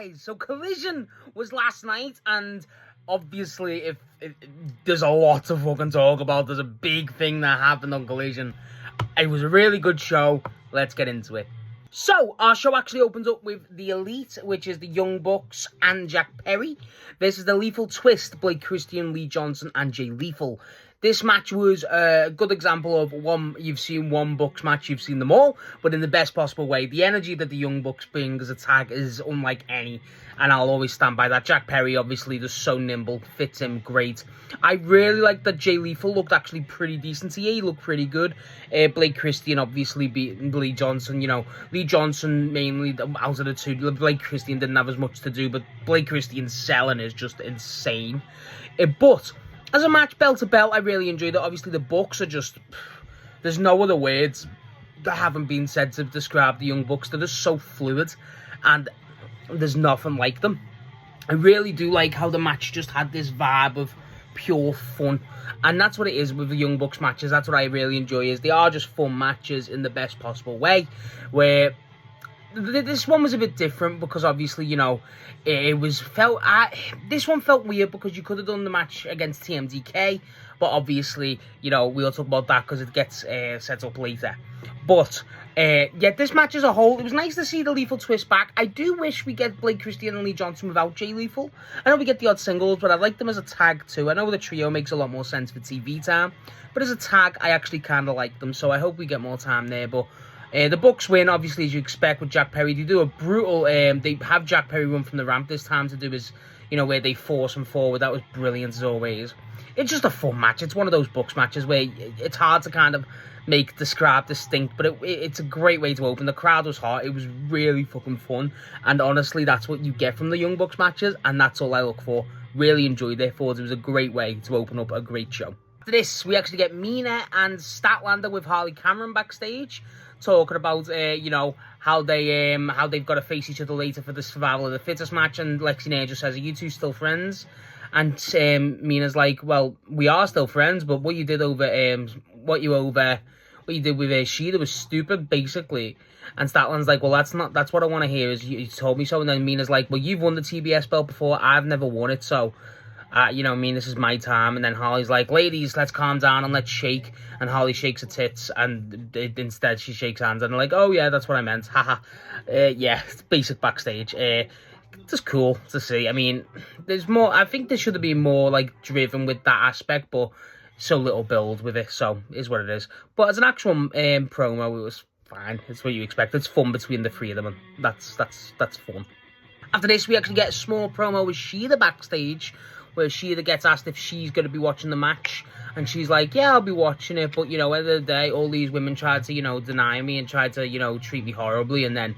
guys, so Collision was last night, and obviously if there's a lot to fucking talk about. There's a big thing that happened on Collision. It was a really good show. Let's get into it. So, our show actually opens up with The Elite, which is the Young Bucks and Jack Perry, versus the Lethal Twist, Blake Christian, Lee Johnson, and Jay Lethal. This match was a good example of you've seen one Bucks match, you've seen them all, but in the best possible way. The energy that the Young Bucks bring as a tag is unlike any, and I'll always stand by that. Jack Perry, obviously, just so nimble, fits him great. I really like that Jay Lethal looked actually pretty decent. He looked pretty good. Blake Christian, obviously, beating Lee Johnson. You know, Lee Johnson mainly out of the two. Blake Christian didn't have as much to do, but Blake Christian's selling is just insane. But as a match, belt to belt, I really enjoyed it. Obviously, the Bucks are just... There's no other words that haven't been said to describe the Young Bucks. They're just so fluid, and there's nothing like them. I really do like how the match just had this vibe of pure fun, and that's what it is with the Young Bucks matches. That's what I really enjoy, is they are just fun matches in the best possible way, where this one was a bit different because obviously, you know, this one felt weird because you could have done the match against TMDK, but obviously, you know, we'll talk about that because it gets set up later. But yeah, this match as a whole, it was nice to see the Lethal Twist back. I do wish we get Blake Christian and Lee Johnson without Jay Lethal. I know we get the odd singles, but I like them as a tag too. I know the trio makes a lot more sense for TV time, but as a tag, I actually kind of like them, so I hope we get more time there. But the Bucks win, obviously, as you expect with Jack Perry. They do a brutal, they have Jack Perry run from the ramp this time to do his, you know, where they force him forward. That was brilliant as always. It's just a fun match. It's one of those Bucks matches where it's hard to kind of describe distinct, but it's a great way to open. The crowd was hot. It was really fucking fun, and honestly, that's what you get from the Young Bucks matches, and that's all I look for. Really enjoyed it. Thought it was a great way to open up a great show. After this, we actually get Mina and Statlander with Harley Cameron backstage, talking about you know, how they've got to face each other later for the survival of the fittest match, and Lexi Nair just says, "Are you two still friends?" And Mina's like, "Well, we are still friends, but what you did with Shida was stupid, basically." And Statlander's like, "Well, that's what I want to hear, is you told me so." And then Mina's like, "Well, you've won the TBS belt before, I've never won it, so you know, I mean, this is my time." And then Harley's like, "Ladies, let's calm down and let's shake." And Harley shakes her tits, and instead she shakes hands, and they're like, "Oh yeah, that's what I meant, haha." Yeah, it's basic backstage. Just cool to see. I mean, there's more. I think there should have been more like driven with that aspect, but so little build with it, so it is what it is. But as an actual promo, it was fine. It's what you expect. It's fun between the three of them, and that's fun. After this, we actually get a small promo with Shida backstage, where Shida gets asked if she's going to be watching the match, and she's like, "Yeah, I'll be watching it, but, you know, at the end of the day, all these women tried to, you know, deny me and tried to, you know, treat me horribly, and then,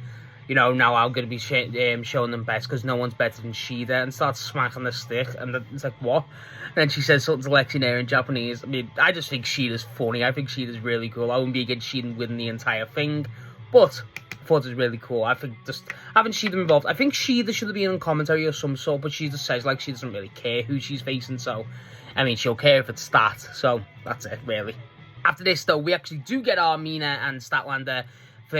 you know, now I'm going to be showing them best because no one's better than Shida," and starts smacking the stick, and it's like, what? And then she says something to Lexi Nair in Japanese. I mean, I just think Shida's funny. I think Shida's really cool. I wouldn't be against Shida winning the entire thing, but I thought it was really cool. I think just having Shida involved, I think Shida should have been on commentary of some sort, but she just says like she doesn't really care who she's facing, so I mean, she'll care if it's Stat, so that's it really. After this though, we actually do get our Mina and Statlander for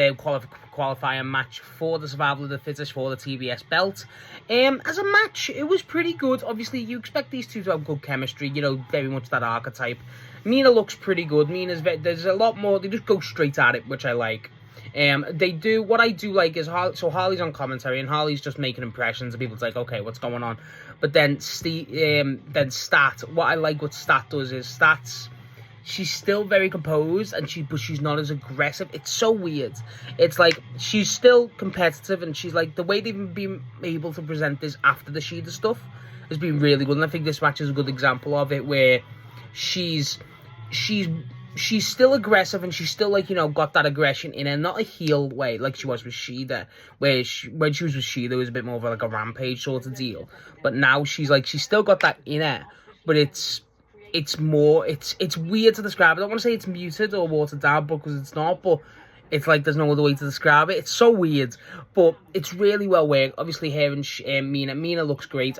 qualifier match for the survival of the fittest for the TBS belt. As a match, it was pretty good. Obviously, you expect these two to have good chemistry, you know, very much that archetype. Mina looks pretty good. There's a lot more, they just go straight at it, which I like. What I do like is, Harley's on commentary, and Harley's just making impressions, and people's like, okay, what's going on? But then Stat, what I like what Stat does is, she's still very composed, but she's not as aggressive. It's so weird. It's like, she's still competitive, and she's like, the way they've been able to present this after the Shida stuff has been really good, and I think this match is a good example of it, where she's still aggressive, and she's still, like, you know, got that aggression in her, not a heel way like she was with Shida, where when she was with Shida, it was a bit more of like a rampage sort of deal, but now she's still got that in her, but it's weird to describe. I don't want to say it's muted or watered down because it's not, but it's like there's no other way to describe it. It's so weird, but it's really well worked. Obviously, her and Mina looks great.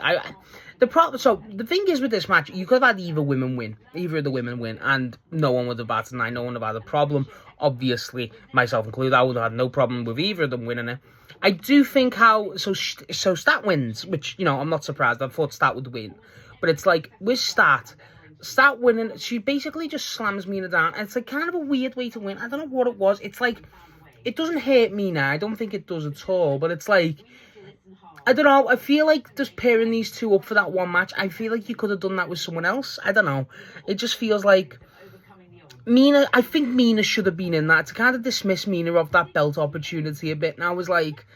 So the thing is with this match, you could have had either of the women win, and no one would have batted an eye, no one would have had a problem. Obviously, myself included, I would have had no problem with either of them winning it. I do think so Stat wins, which, you know, I'm not surprised. I thought Stat would win. But it's like, with Stat winning, she basically just slams Mina down. And it's like kind of a weird way to win. I don't know what it was. It's like, it doesn't hurt Mina. I don't think it does at all. But it's like, I don't know. I feel like just pairing these two up for that one match, I feel like you could have done that with someone else. I don't know. It just feels like Mina, I think Mina should have been in that. To kind of dismiss Mina of that belt opportunity a bit. And I was like,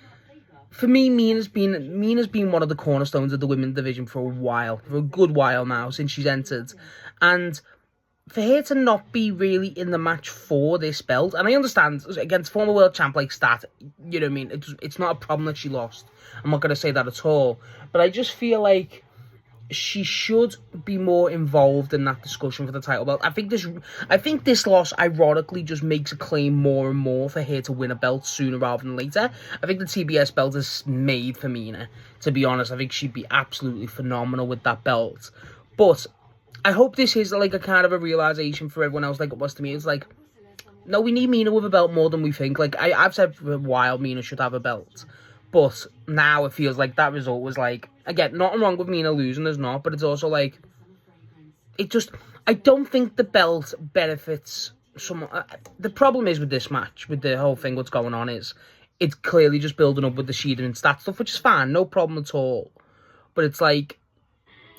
for me, Mina's been one of the cornerstones of the women's division for a good while now, since she's entered. And for her to not be really in the match for this belt, and I understand, against former world champ like Stat, you know what I mean, it's not a problem that she lost. I'm not going to say that at all. But I just feel like she should be more involved in that discussion for the title belt. I think this loss, ironically, just makes a claim more and more for her to win a belt sooner rather than later. I think the TBS belt is made for Mina, to be honest. I think she'd be absolutely phenomenal with that belt. But I hope this is like a kind of a realization for everyone else, like it was to me. It's like, no, we need Mina with a belt more than we think. Like, I've said for a while Mina should have a belt. But now it feels like that result was like, again, nothing wrong with Mina losing, there's not, but it's also like, I don't think the belt benefits someone. The problem is with this match, with the whole thing, what's going on is, it's clearly just building up with the Shida and Stat stuff, which is fine, no problem at all. But it's like,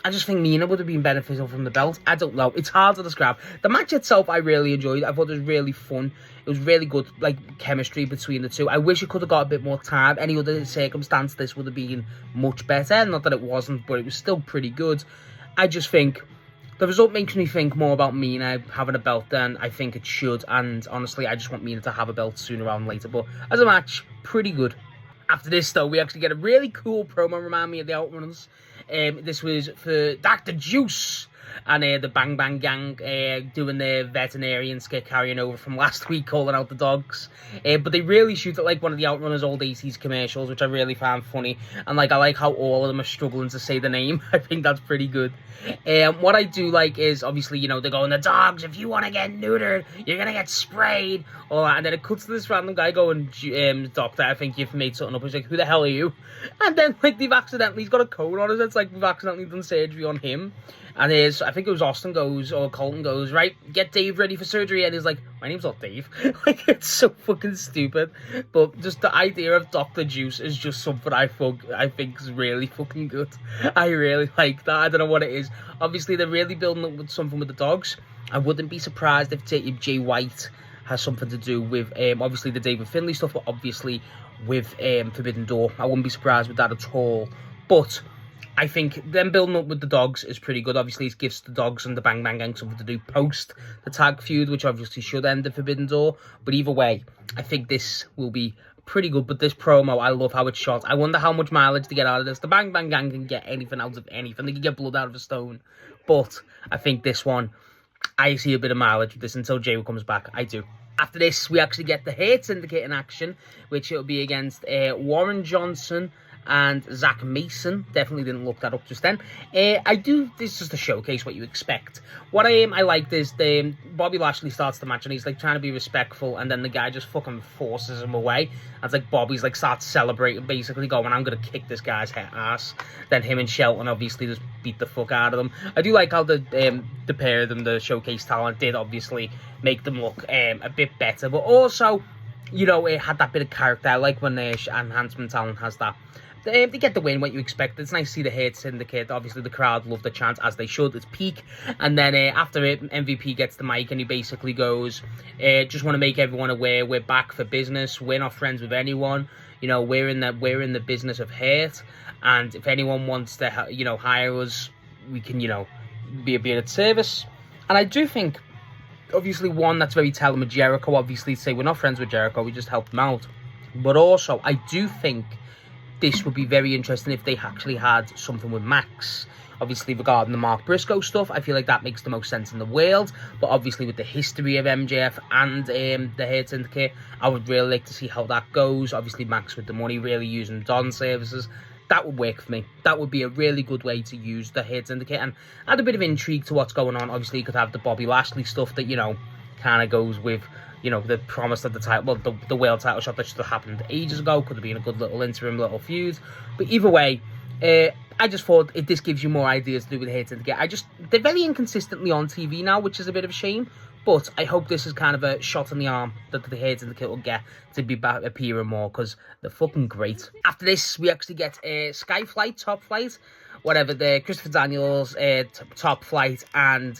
I just think Mina would have been beneficial from the belt. I don't know. It's hard to describe. The match itself, I really enjoyed. I thought it was really fun. It was really good, like, chemistry between the two. I wish it could have got a bit more time. Any other circumstance, this would have been much better. Not that it wasn't, but it was still pretty good. I just think the result makes me think more about Mina having a belt than I think it should. And honestly, I just want Mina to have a belt sooner rather than later. But as a match, pretty good. After this, though, we actually get a really cool promo, remind me of the Outrunners. This was for Dr. Juice and the Bang Bang Gang doing their veterinarian skit carrying over from last week, calling out the dogs. But they really shoot it like one of the Outrunners old 80s commercials, which I really found funny. And like, I like how all of them are struggling to say the name. I think that's pretty good. What I do like is, obviously, you know, they're going, the dogs, if you want to get neutered, you're going to get sprayed. All that. And then it cuts to this random guy going, doctor, I think you've made something up. He's like, who the hell are you? And then, like, he's got a code on his head. It's like, we've accidentally done surgery on him. And I think it was Austin goes, or Colton goes, right, get Dave ready for surgery. And he's like, my name's not Dave. Like, it's so fucking stupid. But just the idea of Dr. Juice is just something I think is really fucking good. I really like that. I don't know what it is. Obviously, they're really building up with something with the dogs. I wouldn't be surprised if Jay White has something to do with, obviously, the David Finlay stuff, but obviously with Forbidden Door. I wouldn't be surprised with that at all. But I think them building up with the dogs is pretty good. Obviously, it gives the dogs and the Bang Bang Gang something to do post the tag feud, which obviously should end the Forbidden Door. But either way, I think this will be pretty good. But this promo, I love how it's shot. I wonder how much mileage to get out of this. The Bang Bang Gang can get anything out of anything. They can get blood out of a stone. But I think this one, I see a bit of mileage with this until Jay comes back. I do. After this, we actually get the Hate Syndicate in action, which it'll be against Warren Johnson and Zach Mason. Definitely didn't look that up just then. This is just to showcase what you expect. What I liked is Bobby Lashley starts the match and he's like trying to be respectful, and then the guy just fucking forces him away. And it's like Bobby's like starts celebrating, basically going, I'm gonna kick this guy's ass. Then him and Shelton obviously just beat the fuck out of them. I do like how the pair of them, the showcase talent, did obviously make them look a bit better, but also, you know, it had that bit of character. I like when enhancement talent has that. They get the win, what you expect. It's nice to see the Hate Syndicate. Obviously, the crowd love the chant, as they should. It's peak. And then after it, MVP gets the mic and he basically goes, just want to make everyone aware we're back for business. We're not friends with anyone. You know, we're in the business of hate. And if anyone wants to, you know, hire us, we can, you know, be at service. And I do think, obviously, one, that's very telling with Jericho. Obviously, say we're not friends with Jericho, we just helped him out. But also, I do think this would be very interesting if they actually had something with Max. Obviously, regarding the Mark Briscoe stuff, I feel like that makes the most sense in the world. But obviously, with the history of MJF and the Hate Syndicate, I would really like to see how that goes. Obviously, Max with the money, really using Don services. That would work for me. That would be a really good way to use the Hate Syndicate and add a bit of intrigue to what's going on. Obviously, you could have the Bobby Lashley stuff that, you know, kind of goes with you know, the promise of the title, well, the world title shot that should have happened ages ago. Could have been a good little interim little feud. But either way, I just thought this gives you more ideas to do with Hate and Get. They're very inconsistently on TV now, which is a bit of a shame. But I hope this is kind of a shot in the arm that the Hate and the Kit will get to be back appearing more, because they're fucking great. After this, we actually get Skyflight, Top Flight, whatever, the Christopher Daniels, Top Flight, and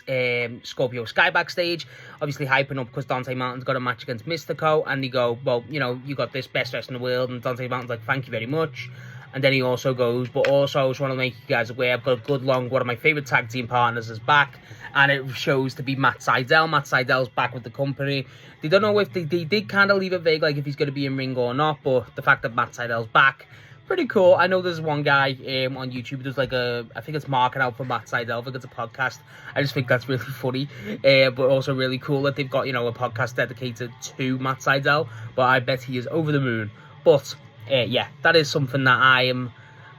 Scorpio Sky backstage, obviously hyping up because Dante Martin's got a match against Místico, and they go, well, you know, you got this best wrestler in the world, and Dante Martin's like, thank you very much. And then he also goes, but also I just want to make you guys aware, I've got a good long, one of my favourite tag team partners is back, and it shows to be Matt Sydal. Matt Sydal's back with the company. They don't know if they did kind of leave it vague, like if he's going to be in ring or not, but the fact that Matt Sydal's back, pretty cool. I know there's one guy on YouTube who does like I think it's marking out for Matt Sydal. I think it's a podcast. I just think that's really funny, but also really cool that they've got, you know, a podcast dedicated to Matt Sydal. But I bet he is over the moon. But yeah, that is something that I am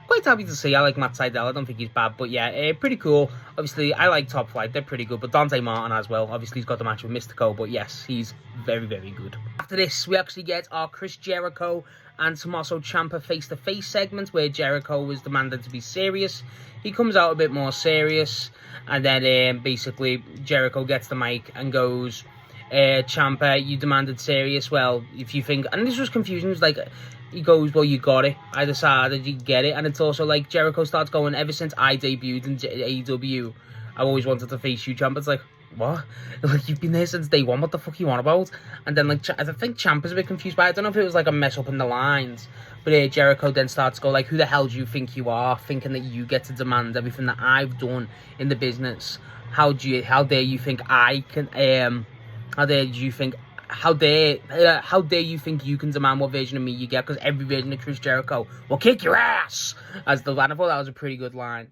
quite happy to see. I like Matt Sydal. I don't think he's bad, but yeah, pretty cool. Obviously, I like Top Flight. They're pretty good, but Dante Martin as well. Obviously, he's got the match with Místico, but yes, he's very, very good. After this, we actually get our Chris Jericho and Tommaso Ciampa face-to-face segment where Jericho is demanded to be serious. He comes out a bit more serious, and then basically Jericho gets the mic and goes, Ciampa, you demanded serious. Well, if you think, and this was confusing, it was like, he goes, well, you got it. I decided you get it. And it's also like Jericho starts going, ever since I debuted in AEW, I've always wanted to face you, Ciampa. It's like, what? Like, you've been there since day one. What the fuck you on about? And then, like, I think Ciampa's a bit confused by it. I don't know if it was like a mess up in the lines. But Jericho then starts to go, like, who the hell do you think you are? Thinking that you get to demand everything that I've done in the business. How dare you think I can, how dare you think you can demand what version of me you get, because every version of Chris Jericho will kick your ass, as the line. I thought that was a pretty good line.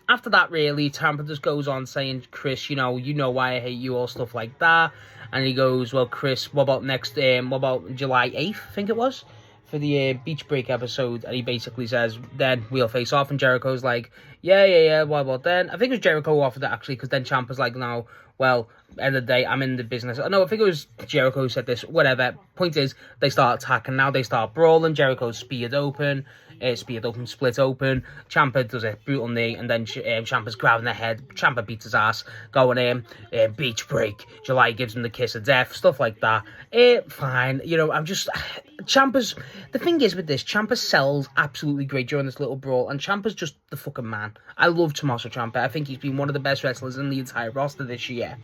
After that, really, Ciampa just goes on saying, Chris, you know why I hate you, all stuff like that. And he goes, well, Chris, what about what about July 8th, I think it was, for the Beach Break episode? And he basically says, then we'll face off. And Jericho's like, yeah, what about then? I think it was Jericho who offered it, actually, because then Ciampa's like, no, well, end of the day, I'm in the business. No, I think it was Jericho who said this, whatever. Point is, they start attacking, now they start brawling. Jericho's split open, split open. Ciampa does a brutal knee, and then Ciampa's grabbing the head. Ciampa beats his ass, going beach break. July gives him the kiss of death, stuff like that. Fine, you know, Ciampa's, the thing is with this, Ciampa sells absolutely great during this little brawl, and Ciampa's just the fucking man. I love Tommaso Ciampa. I think he's been one of the best wrestlers in the entire roster this year,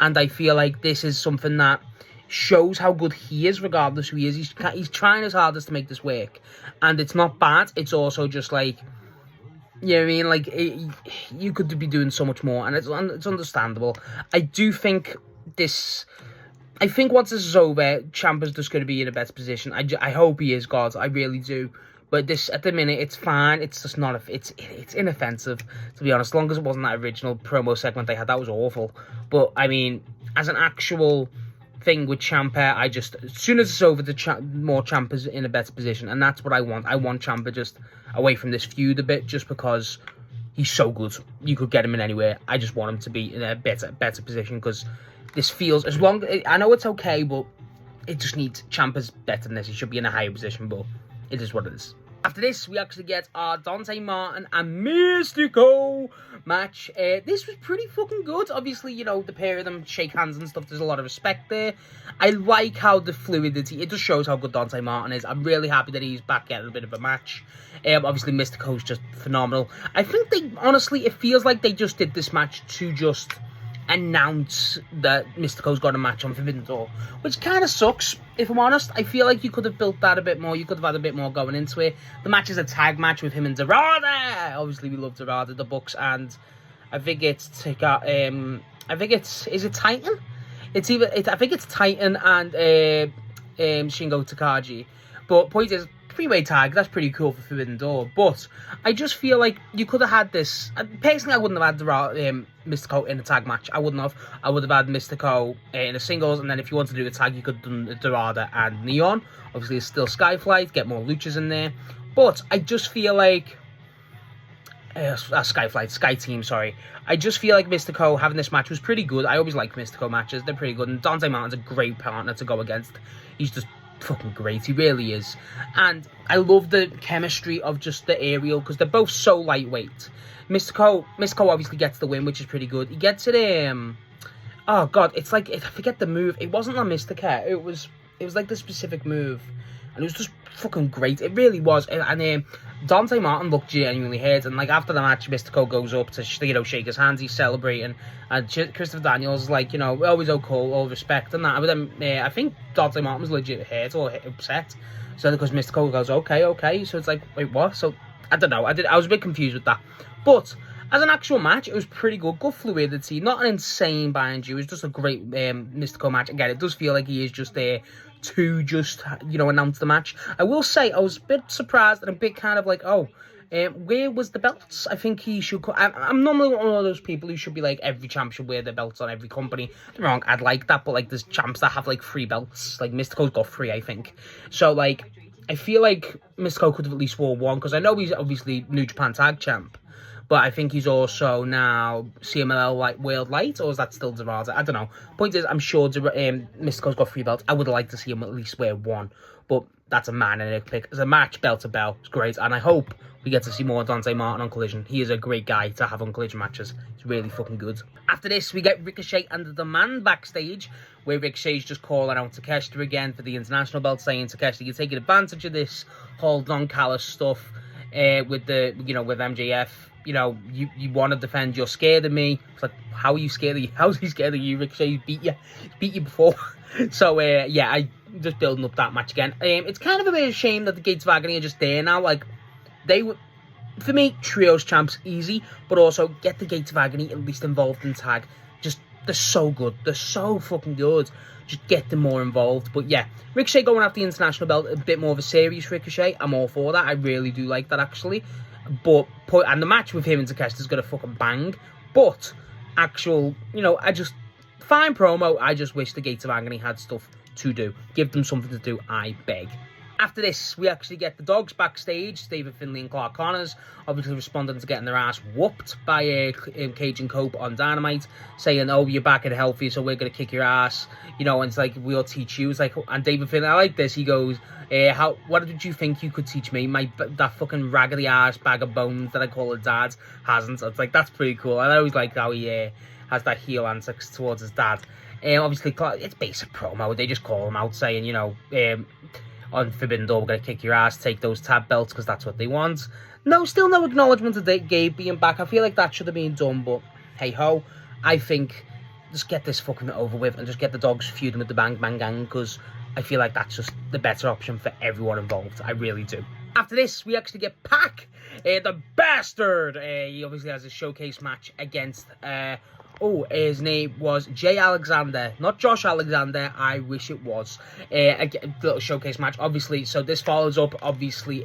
and I feel like this is something that shows how good he is, regardless who he is. He's trying his hardest to make this work, and it's not bad. It's also just like, you know what I mean? Like, you could be doing so much more, and it's understandable. I do think this. I think once this is over, Ciampa's just going to be in a better position. I hope he is, God. I really do. But this, at the minute, it's fine. It's just not, it's inoffensive, to be honest. As long as it wasn't that original promo segment they had, that was awful. But, I mean, as an actual thing with Ciampa, as soon as it's over, more Ciampa's in a better position. And that's what I want. I want Ciampa just away from this feud a bit, just because he's so good. You could get him in anywhere. I just want him to be in a better position, because this feels, I know it's okay, but it just needs, Ciampa's better than this. He should be in a higher position, but it is what it is. After this, we actually get our Dante Martin and Místico match. This was pretty fucking good. Obviously, you know, the pair of them shake hands and stuff. There's a lot of respect there. I like how the fluidity, it just shows how good Dante Martin is. I'm really happy that he's back getting a bit of a match. Obviously, Místico's just phenomenal. I think honestly, it feels like they just did this match to just announce that Místico's got a match on Forbidden Door, which kind of sucks, if I'm honest. I feel like you could have built that a bit more. You could have had a bit more going into it. The match is a tag match with him and Dorada. Obviously, we love Dorada, the Bucks, and I think it's is it Titan? I think it's Titan and Shingo Takagi. But point is, three-way tag, that's pretty cool for Forbidden Door, but I just feel like you could have had this. Personally, I wouldn't have had Místico in a tag match. I wouldn't have. I would have had Místico in a singles, and then if you want to do a tag, you could have done Dorada and Neon. Obviously, it's still Skyflight, get more luchas in there, but I just feel like Skyflight, Sky Team, sorry. I just feel like Místico having this match was pretty good. I always like Místico matches. They're pretty good. And Dante Martin's a great partner to go against. He's just fucking great. He really is. And I love the chemistry of just the aerial because they're both so lightweight. Místico obviously gets the win, which is pretty good. He gets it, oh god, it's like, I forget the move. It wasn't a Mística. It was like the specific move. And it was just fucking great. It really was. And Dante Martin looked genuinely hurt. And like after the match, Místico goes up to shake his hands. He's celebrating. And Christopher Daniels is like, always cool, all respect and that. But then I think Dante Martin was legit hurt or upset. So because Místico goes, okay. So it's like, wait, what? So I don't know. I was a bit confused with that. But as an actual match, it was pretty good. Good fluidity. Not an insane bind you. It was just a great Místico match. Again, it does feel like he is just there to just, announce the match. I will say, I was a bit surprised and a bit kind of like, where was the belts? I think he should... I'm normally one of those people who should be like, every champ should wear the belts on every company. Don't get me wrong, I'd like that, but like there's champs that have like 3 belts. Like Místico's got 3, I think. So like, I feel like Místico could have at least wore 1, because I know he's obviously New Japan Tag Champ. But I think he's also now CMLL World Light, or is that still Desperado? I don't know. Point is, I'm sure Místico's got 3 belts. I would like to see him at least wear 1, but that's a minor nitpick. As a match, bell to bell, it's great, and I hope we get to see more Dante Martin on Collision. He is a great guy to have on Collision matches. It's really fucking good. After this, we get Ricochet and the Man backstage, where Ricochet's just calling out Takeshita again for the international belt, saying, Takeshita, you're taking advantage of this whole Don Callis stuff with with MJF. You want to defend, you're scared of me. It's like, how are you scared of you? How's he scared of you? Ricochet beat you before. So, I just building up that match again. It's kind of a bit of a shame that the Gates of Agony are just there now. Like, they were, for me, trios champs, easy, but also get the Gates of Agony at least involved in tag. Just, they're so good. They're so fucking good. Just get them more involved. But yeah, Ricochet going after the international belt, a bit more of a serious Ricochet. I'm all for that. I really do like that, actually. And the match with him and Takeshita is going to fucking bang. But, fine promo. I just wish the Gates of Agony had stuff to do. Give them something to do, I beg. After this, we actually get the dogs backstage, David Finlay and Clark Connors, obviously responding to getting their ass whooped by Cage and Cope on Dynamite, saying, oh, you're back and healthy, so we're going to kick your ass, and it's like, we'll teach you. It's like, and David Finlay, I like this, he goes, what did you think you could teach me? That fucking raggedy ass bag of bones that I call a dad hasn't. It's like, that's pretty cool. I always like how he has that heel antics towards his dad. Obviously, it's basic promo. They just call him out saying, on Forbidden Door, we're going to kick your ass, take those tab belts, because that's what they want. Still no acknowledgement of Gabe being back. I feel like that should have been done, but hey-ho. I think just get this fucking over with and just get the dogs feuding with the Bang Bang Gang, because I feel like that's just the better option for everyone involved. I really do. After this, we actually get Pac, the bastard. He obviously has a showcase match against... his name was Jay Alexander, not Josh Alexander. I wish it was. A little showcase match, obviously. So this follows up, obviously.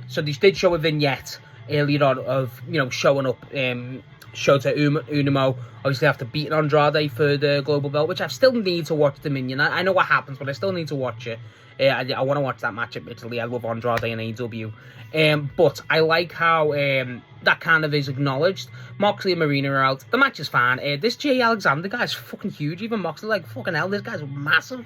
So they did show a vignette earlier on of, showing up Shota Umino, obviously after beating Andrade for the global belt, which I still need to watch Dominion. I know what happens, but I still need to watch it. I want to watch that match admittedly. I love Andrade and AEW. But I like how that kind of is acknowledged. Moxley and Marina are out. The match is fine. This Jay Alexander guy's fucking huge. Even Moxley, like, fucking hell, this guy's massive.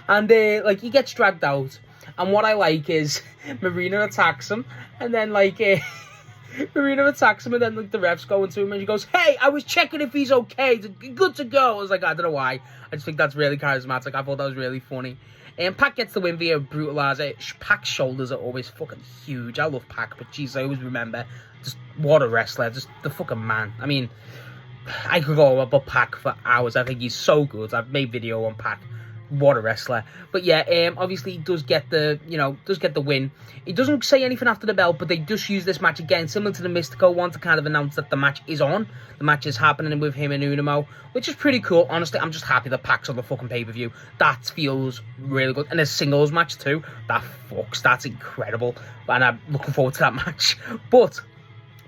And, he gets dragged out. And what I like is Marina attacks him. And then, Marina attacks him, and then the ref's going to him, and she goes, hey, I was checking if he's okay. Good to go. I was like, I don't know why. I just think that's really charismatic. I thought that was really funny. And Pac gets the win via brutalizer. Pac's shoulders are always fucking huge. I love Pac, but jeez, I always remember just what a wrestler, just the fucking man. I mean, I could go about Pac for hours. I think he's so good. I've made video on Pac. What a wrestler. But yeah, obviously he does get the, win. He doesn't say anything after the bell, but they just use this match again, similar to the Místico one, to kind of announce that the match is on. The match is happening with him and Unimo, which is pretty cool. Honestly, I'm just happy that Pac's on the fucking pay-per-view. That feels really good. And a singles match too. That's incredible. And I'm looking forward to that match. But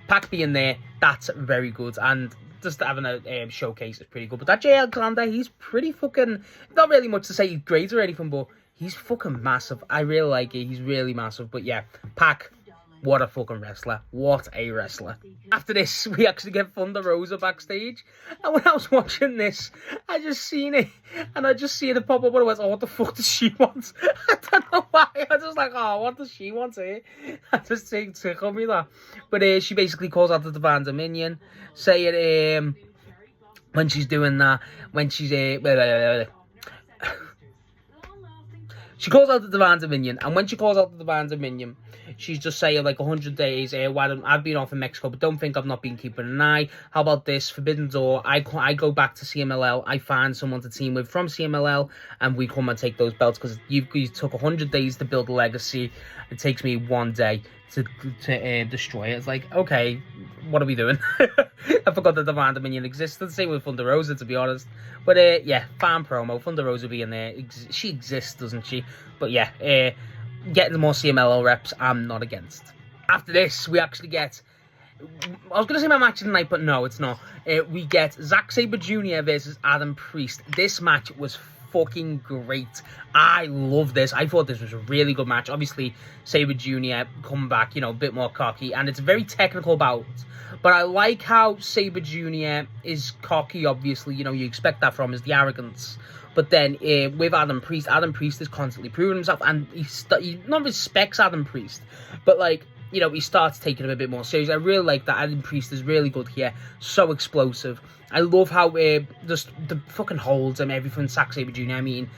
Pac being there, that's very good. And just having a showcase is pretty good. But that Jay Alexander, he's pretty fucking... Not really much to say he's great or anything, but he's fucking massive. I really like it. He's really massive. But yeah, Pac, What a fucking wrestler. What a wrestler. After this, we actually get Thunder Rosa backstage. And when I was watching this, I just seen it. And I just seen it pop up and I went, oh, what the fuck does she want? I don't know why. I was just like, oh, what does she want here? I just tickled me that. But she basically calls out the Divine Dominion, saying, when she's doing that, when she's, she calls out the Divine Dominion, and when she calls out the Divine Dominion, she's just saying, like, 100 days, I've been off in Mexico, but don't think I've not been keeping an eye. How about this? Forbidden Door, I go back to CMLL, I find someone to team with from CMLL, and we come and take those belts, because you took 100 days to build a legacy. It takes me 1 day to destroy it. It's like, okay, what are we doing? I forgot the Divine Dominion existed. Same with Thunder Rosa, to be honest. But yeah, fan promo. Thunder Rosa being there. She exists, doesn't she? But yeah, getting more CMLL reps, I'm not against. After this, we actually get... I was going to say my match of the night, but no, it's not. We get Zack Sabre Jr. versus Adam Priest. This match was fucking great. I love this. I thought this was a really good match. Obviously, Sabre Jr. come back, a bit more cocky, and it's a very technical bout. But I like how Sabre Jr. is cocky, obviously. You expect that from him, is the arrogance. But then with Adam Priest is constantly proving himself, and he not respects Adam Priest, but like, he starts taking him a bit more serious. I really like that. Adam Priest is really good here. So explosive. I love how just the fucking holds and everything. Zack Sabre Jr. I mean,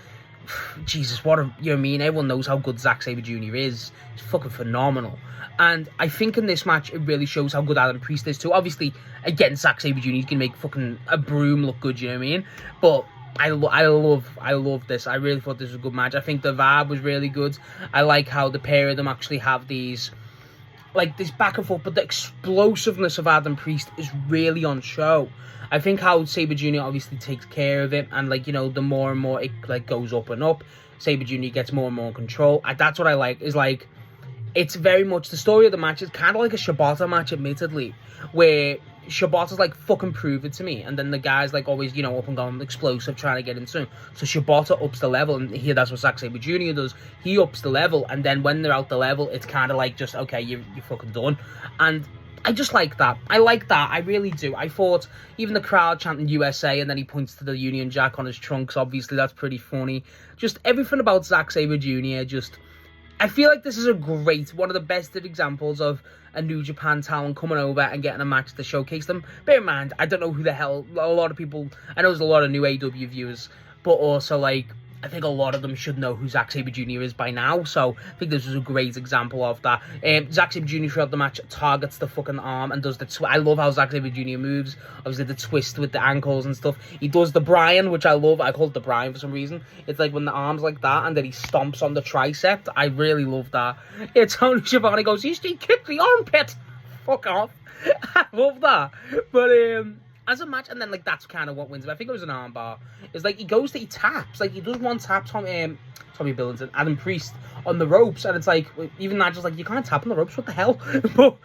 Jesus, everyone knows how good Zack Sabre Jr. is. He's fucking phenomenal. And I think in this match, it really shows how good Adam Priest is too. Obviously, against Zack Sabre Jr., he's going to make fucking a broom look good, you know what I mean? But I love this. I really thought this was a good match. I think the vibe was really good. I like how the pair of them actually have these, like, this back and forth, but the explosiveness of Adam Priest is really on show. I think how Sabre Jr. obviously takes care of it, and, like, the more and more it, like, goes up and up, Sabre Jr. gets more and more control. That's what I like, is, like, it's very much, the story of the match is kind of like a Shibata match, admittedly, where Shibata's like, fucking prove it to me, and then the guy's like always, up and down, explosive, trying to get into him. So Shibata ups the level, and here that's what Zack Sabre Jr. does. He ups the level, and then when they're out the level, it's kind of like, just, okay, you're fucking done. And I just like that. I like that. I really do. I thought even the crowd chanting USA, and then he points to the Union Jack on his trunks. Obviously, that's pretty funny. Just everything about Zack Sabre Jr. I feel like this is one of the best examples of a New Japan talent coming over and getting a match to showcase them. Bear in mind, I don't know who the hell, a lot of people, I know there's a lot of new AEW viewers, but also, like, I think a lot of them should know who Zack Sabre Jr. is by now, so I think this was a great example of that. Zack Sabre Jr. throughout the match targets the fucking arm and does the I love how Zack Sabre Jr. moves. Obviously, the twist with the ankles and stuff. He does the Brian, which I love. I call it the Brian for some reason. It's like when the arm's like that and then he stomps on the tricep. I really love that. Yeah, Tony Schiavone goes, he kicked the armpit. Fuck off. I love that. But, as a match, and then, like, that's kind of what wins. I think it was an armbar. It's like, he taps. Like, he does one tap, Tommy Billington, Adam Priest, on the ropes. And it's like, even that, just like, you can't tap on the ropes. What the hell? But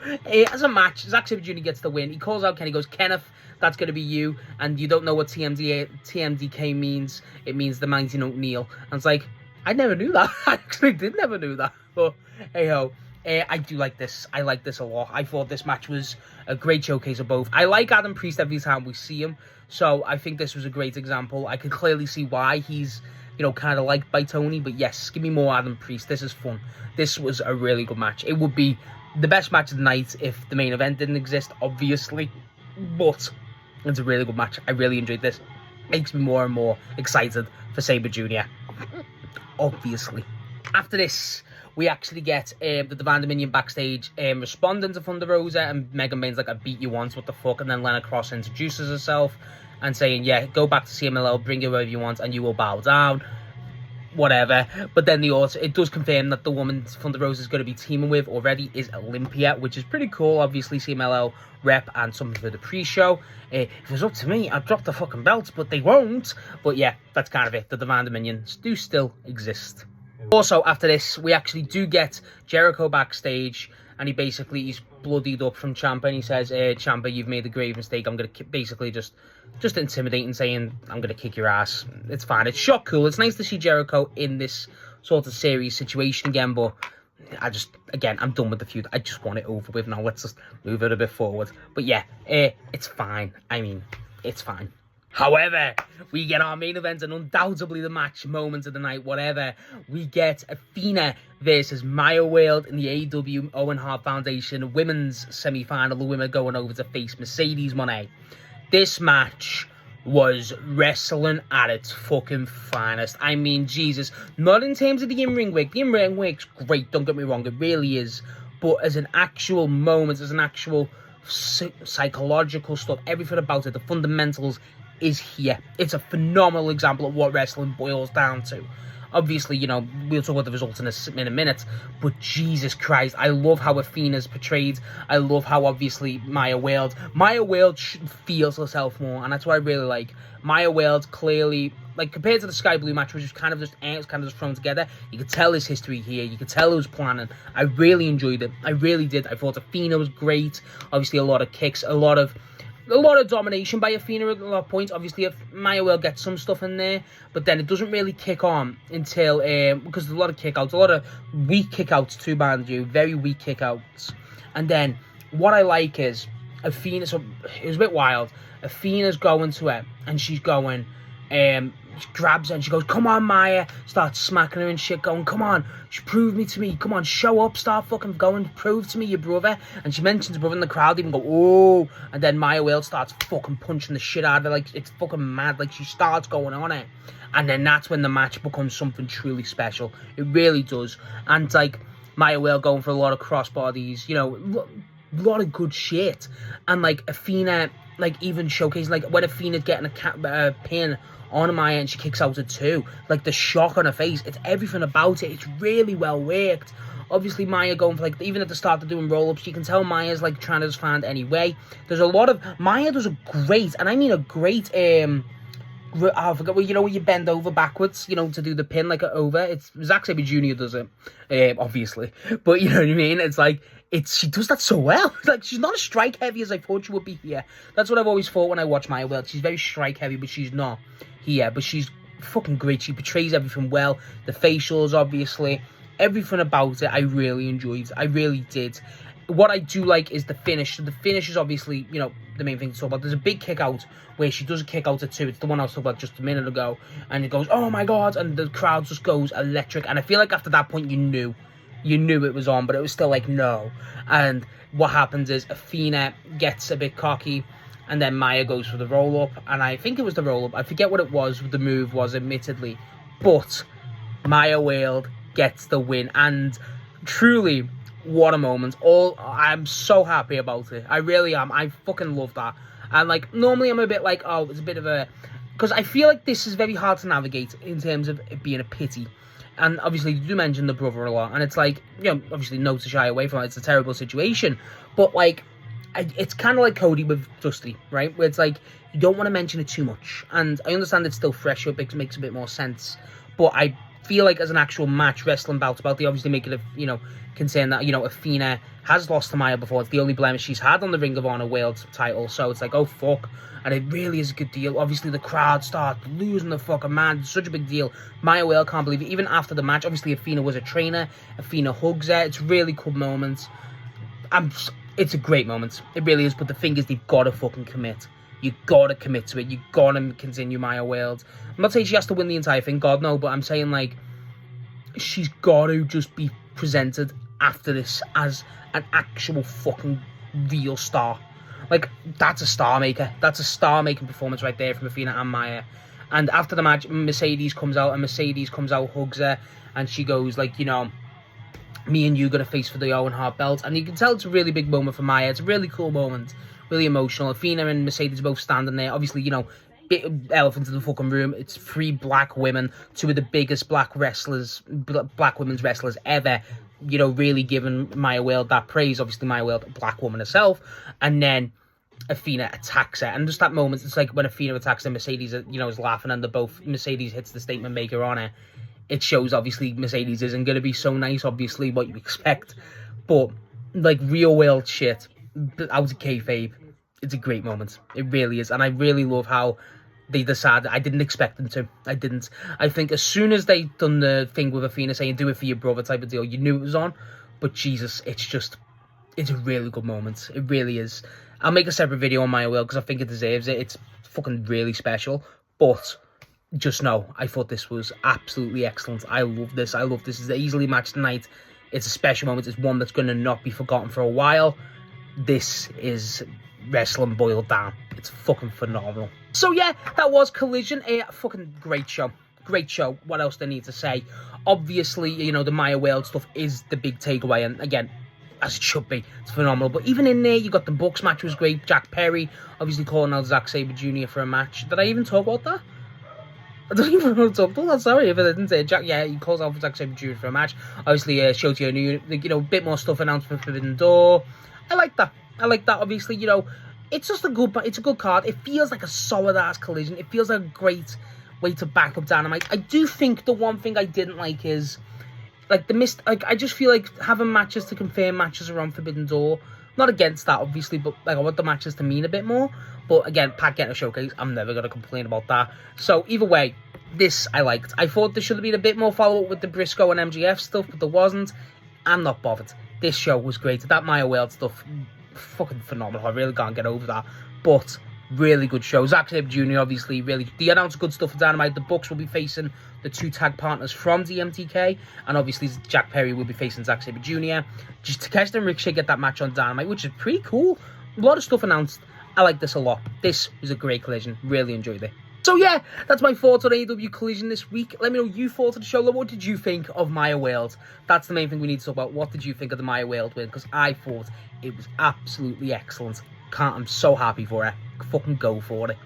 as a match, Zack Sabre Jr. gets the win. He calls out Ken. He goes, Kenneth, that's going to be you. And you don't know what TMDK means. It means the Mighty Don't Kneel. And it's like, I never knew that. I actually never knew that. But, hey-ho. I do like this. I like this a lot. I thought this match was a great showcase of both. I like Adam Priest every time we see him, so I think this was a great example. I can clearly see why he's, kind of liked by Tony, but yes, give me more Adam Priest. This is fun. This was a really good match. It would be the best match of the night if the main event didn't exist, obviously, but it's a really good match. I really enjoyed this. Makes me more and more excited for Sabre Jr. Obviously. After this, we actually get the Divine Dominion backstage responding to Thunder Rosa, and Megan Bayne's like, I beat you once, what the fuck? And then Lena Kross introduces herself and saying, yeah, go back to CMLL, bring it wherever you want, and you will bow down. Whatever. But then it does confirm that the woman Thunder Rosa is going to be teaming with already is Olympia, which is pretty cool. Obviously, CMLL rep and something for the pre-show. If it was up to me, I'd drop the fucking belts, but they won't. But yeah, that's kind of it. The Divine Dominions do still exist. Also, after this, we actually do get Jericho backstage, and he's bloodied up from Ciampa, and he says, Ciampa, you've made a grave mistake. I'm going to basically just intimidating, saying, I'm going to kick your ass. It's fine. It's shock cool. It's nice to see Jericho in this sort of serious situation again, but again, I'm done with the feud. I just want it over with now. Let's just move it a bit forward. But yeah, it's fine. I mean, it's fine. However, we get our main event and undoubtedly the match moment of the night, whatever. We get Athena versus Maya World in the AEW Owen Hart Foundation women's semi-final. The women going over to face Mercedes Moné. This match was wrestling at its fucking finest. I mean, Jesus. Not in terms of the in-ring work. The in-ring work's great, don't get me wrong. It really is. But as an actual moment, as an actual psychological stuff, everything about it, the fundamentals is here. It's a phenomenal example of what wrestling boils down to. Obviously, you know, we'll talk about the results in a minute, but Jesus Christ, I love how Athena's portrayed. I love how, obviously, Maya World feels herself more, and that's what I really like. Maya World clearly, like, compared to the Sky Blue match, which was kind of just thrown together, you could tell there's history here. You could tell it was planning. I really enjoyed it. I really did. I thought Athena was great. Obviously, a lot of kicks, a lot of domination by Athena at a lot of points. Obviously, if Maya will get some stuff in there, but then it doesn't really kick on until, because there's a lot of kickouts, a lot of weak kickouts too, mind you, very weak kickouts. And then, what I like is, Athena, so it was a bit wild, Athena's going to her, and she's going, she grabs her and she goes, come on, Maya, starts smacking her and shit, going, come on, prove me to me, come on, show up, start fucking going, prove to me your brother. And she mentions brother in the crowd, even go, oh, and then Maya Will starts fucking punching the shit out of her, like, it's fucking mad, like, she starts going on it. And then that's when the match becomes something truly special. It really does. And, like, Maya Will going for a lot of crossbodies, you know, a lot of good shit. And, like, Athena, like, even showcasing, like, when Athena's getting a pin on Maya and she kicks out at 2, like, the shock on her face, it's everything about it. It's really well worked. Obviously, Maya going for, like, even at the start of doing roll-ups, you can tell Maya's, like, trying to just find any way. There's a lot of, Maya does a great, and I mean a great, I forgot, well, you know, when you bend over backwards, you know, to do the pin, like, over, it's, Zack Sabre Jr. does it, obviously, but, you know what I mean, it's like, she does that so well. Like, she's not as strike heavy as I thought she would be here. That's what I've always thought when I watch Maya World. She's very strike heavy, but she's not here. But she's fucking great. She portrays everything well. The facials, obviously. Everything about it, I really enjoyed. I really did. What I do like is the finish. So the finish is obviously, you know, the main thing to talk about. There's a big kick out where she does a kick out at 2. It's the one I was talking about just a minute ago. And it goes, oh my God. And the crowd just goes electric. And I feel like after that point, you knew it was on, but it was still like, no. And what happens is Athena gets a bit cocky, and then Maya goes for the roll-up, and I think it was the roll-up. I forget what it was, the move was, admittedly. But Maya World gets the win, and truly, what a moment. I'm so happy about it. I really am. I fucking love that. And, like, normally I'm a bit like, oh, it's a bit of a... Because I feel like this is very hard to navigate in terms of it being a pity. And obviously, you do mention the brother a lot. And it's like, you know, obviously, no to shy away from it. It's a terrible situation. But, like, it's kind of like Cody with Dusty, right? Where it's like, you don't want to mention it too much. And I understand it's still fresh, so it makes a bit more sense. But I feel like as an actual match, wrestling bout, they obviously make it a, you know, concern that, you know, Athena has lost to Maya before. It's the only blemish she's had on the Ring of Honor World title. So it's like, oh, fuck. And it really is a good deal. Obviously, the crowd start losing the fucking man. It's such a big deal. Maya Will can't believe it. Even after the match, obviously, Athena was a trainer. Athena hugs her. It's really cool moments. It's a great moment. It really is. But the thing is, they've got to fucking commit. You got to commit to it. You got to continue Maya World. I'm not saying she has to win the entire thing. God, no. But I'm saying, like, she's got to just be presented after this as an actual fucking real star. Like, that's a star maker. That's a star making performance right there from Athena and Maya. And after the match, Mercedes comes out, hugs her, and she goes, like, you know, me and you gonna face for the Owen Hart belt. And you can tell it's a really big moment for Maya. It's a really cool moment, really emotional. Athena and Mercedes both standing there. Obviously, you know, big elephant in the fucking room. It's 3 black women, 2 of the biggest black women's wrestlers ever. You know, really giving Maya World that praise. Obviously, Maya World, a black woman herself. And then Athena attacks her. And just that moment, it's like when Athena attacks her, Mercedes, you know, is laughing, and Mercedes hits the statement maker on her. It shows, obviously, Mercedes isn't going to be so nice, obviously, what you expect. But, like, real world shit, out of kayfabe, it's a great moment. It really is. And I really love how they decided. I didn't expect them to. I didn't. I think as soon as they done the thing with Athena saying "do it for your brother" type of deal, you knew it was on. But Jesus, it's a really good moment. It really is. I'll make a separate video on Maya Will because I think it deserves it. It's fucking really special. But just know, I thought this was absolutely excellent. I love this. I love this. It's easily matched tonight. It's a special moment. It's one that's going to not be forgotten for a while. This is wrestling boiled down. It's fucking phenomenal. So yeah, that was Collision. A fucking great show. Great show. What else do I need to say? Obviously, you know, the Maya Wade stuff is the big takeaway. And again, as it should be, it's phenomenal. But even in there, you got the Bucks match was great. Jack Perry, obviously calling out Zack Sabre Jr. for a match. Did I even talk about that? I don't even know what to talk about. Sorry if I didn't say Jack. Yeah, he calls out Zack Sabre Jr. for a match. Obviously, Shotio, you know, a bit more stuff announced for Forbidden Door. I like that. Obviously, you know, it's just a good card. It feels like a solid ass Collision. It feels like a great way to back up Dynamite. I do think the one thing I didn't like is like I just feel like having matches to confirm matches around Forbidden Door. Not against that, obviously, but like I want the matches to mean a bit more. But again, Pat getting a showcase, I'm never gonna complain about that. So either way, this I liked. I thought there should have been a bit more follow up with the Briscoe and MJF stuff, but there wasn't. I'm not bothered. This show was great. That Maya Wade stuff, fucking phenomenal. I really can't get over that. But really good show. Zack Sabre Jr. obviously they announced good stuff for Dynamite. The Bucks will be facing the two tag partners from DMTK, and obviously Jack Perry will be facing Zack Sabre Jr. Just Takeshita and Ricochet get that match on Dynamite, which is pretty cool. A lot of stuff announced. I like this a lot. This was a great Collision. Really enjoyed it. So yeah, that's my thoughts on AEW Collision this week. Let me know your thoughts of the show. What did you think of Maya Wade? That's the main thing we need to talk about. What did you think of the Maya Wade win? Because I thought it was absolutely excellent. I'm so happy for it. Fucking go for it.